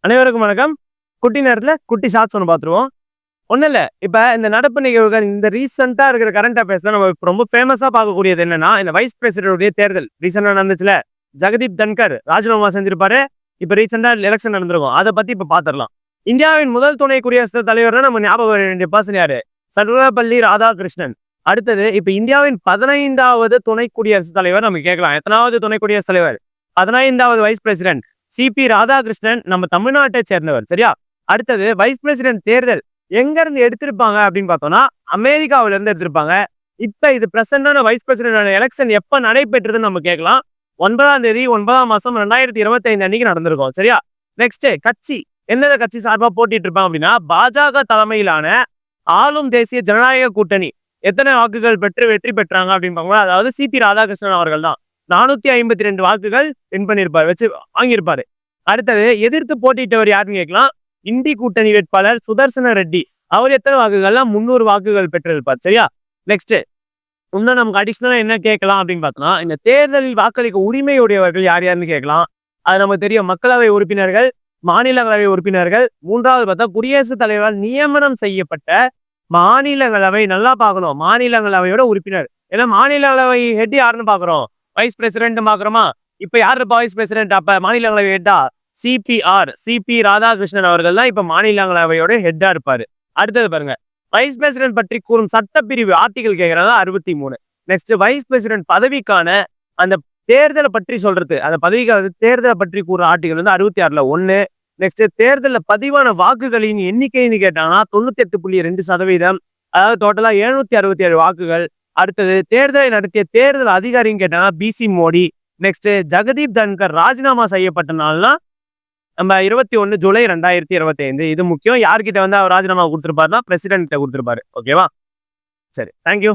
அனைவருக்கும் வணக்கம். குட்டி நேரத்துல குட்டி ஷார்ட்ஸ் ஒன்று பார்த்துருவோம். ஒன்றும் இல்லை, இப்போ இந்த நடப்பு நிகழ்வுகள் இந்த ரீசெண்டாக இருக்கிற கரண்ட் அஃபேர்ஸ்ல நம்ம ரொம்ப ஃபேமஸாக பார்க்கக்கூடியது என்னன்னா, இந்த வைஸ் பிரசிடென்ட் தேர்தல் ரீசெண்டாக நடந்துச்சுல. ஜெகதீப் தன்கர் ராஜினாமா செஞ்சிருப்பாரு. இப்போ ரீசெண்டாக எலெக்ஷன் நடந்திருக்கும். அதை பத்தி இப்போ பார்த்துடலாம். இந்தியாவின் முதல் துணை குடியரசுத் தலைவர்னா நம்ம ஞாபகம் வர வேண்டிய பர்சன் யாரு? சர்வப்பள்ளி ராதாகிருஷ்ணன். அடுத்தது இப்போ இந்தியாவின் 15வது துணை குடியரசுத் தலைவர் நம்ம கேட்கலாம். எத்தனாவது துணை குடியரசுத் தலைவர்? 15வது வைஸ் பிரசிடென்ட் சிபி ராதாகிருஷ்ணன், நம்ம தமிழ்நாட்டை சேர்ந்தவர். சரியா? அடுத்தது வைஸ் பிரசிடென்ட் தேர்தல் எங்க இருந்து எடுத்திருப்பாங்க அப்படின்னு பார்த்தோம்னா, அமெரிக்காவில இருந்து எடுத்திருப்பாங்க. இப்ப இது பிரசன்டான வைஸ் பிரசிடென்ட் எலெக்ஷன் எப்ப நடைபெற்றதுன்னு நம்ம கேட்கலாம். 9ஆம் தேதி 9ஆம் மாசம் 2025 அன்னைக்கு நடந்திருக்கும். சரியா? நெக்ஸ்ட் கட்சி எந்தெந்த கட்சி சார்பா போட்டிட்டு இருப்பாங்க அப்படின்னா, பாஜக தலைமையிலான ஆளும் தேசிய ஜனநாயக கூட்டணி எத்தனை வாக்குகள் பெற்று வெற்றி பெற்றாங்க அப்படின்னு பார்க்கும்போது, அதாவது சிபி ராதாகிருஷ்ணன் அவர்கள் தான் 452 வாக்குகள் வின் பண்ணியிருப்பாரு, வச்சு வாங்கியிருப்பாரு. அடுத்தது எதிர்த்து போட்டியிட்டவர் யாருன்னு கேட்கலாம். இந்தி கூட்டணி வேட்பாளர் சுதர்சன ரெட்டி. அவர் எத்தனை வாக்குகள்லாம் 300 வாக்குகள் பெற்றிருப்பார். சரியா? நெக்ஸ்ட் இன்னும் நமக்கு அடிஷனலா என்ன கேட்கலாம் அப்படின்னு பார்த்தோம்னா, இந்த தேர்தலில் வாக்களிக்க உரிமையுடையவர்கள் யார் யாருன்னு கேட்கலாம். அது நமக்கு தெரியும். மக்களவை உறுப்பினர்கள், மாநிலங்களவை உறுப்பினர்கள், மூன்றாவது பார்த்தா குடியரசுத் தலைவரால் நியமனம் செய்யப்பட்ட மாநிலங்களவை. நல்லா பார்க்கணும், மாநிலங்களவையோட உறுப்பினர். ஏன்னா மாநிலங்களவை ஹெட் யாருன்னு பாக்குறோம், வைஸ் பிரசிடென்ட் பாக்குறோமா. இப்ப யாரு வைஸ் பிரசிடென்ட்? அப்ப மாநிலங்களவை ஹெட்டா சிபி ராதாகிருஷ்ணன் அவர்கள் தான் இப்ப மாநிலங்களவையோட ஹெட்டா இருப்பாரு. அடுத்தது பாருங்க, வைஸ் பிரசிடென்ட் பற்றி கூறும் சட்டப்பிரிவு ஆர்டிகல் கேட்கறதா 63. நெக்ஸ்ட் வைஸ் பிரசிடென்ட் பதவிக்கான அந்த தேர்தலை பற்றி சொல்றது, அந்த பதவிக்கான தேர்தலை பற்றி கூற ஆர்டிகல் வந்து 66ல 1. நெக்ஸ்ட் தேர்தலில் பதிவான வாக்குகளின் எண்ணிக்கைன்னு கேட்டாங்கன்னா 98.2%. அதாவது டோட்டலா 767 வாக்குகள். அடுத்தது தேர்தலை நடத்திய தேர்தல் அதிகாரின்னு கேட்டாங்கன்னா பிசி மோடி. நெக்ஸ்ட் ஜெகதீப் தன்கர் ராஜினாமா செய்யப்பட்ட நாள்னா நம்ம 21 ஜூலை 2025. இது முக்கியம். யார்கிட்ட வந்து அவர் ராஜினாமா கொடுத்திருப்பாருன்னா பிரசிடென்ட் கொடுத்திருப்பாரு. ஓகேவா? சரி, தேங்க்யூ.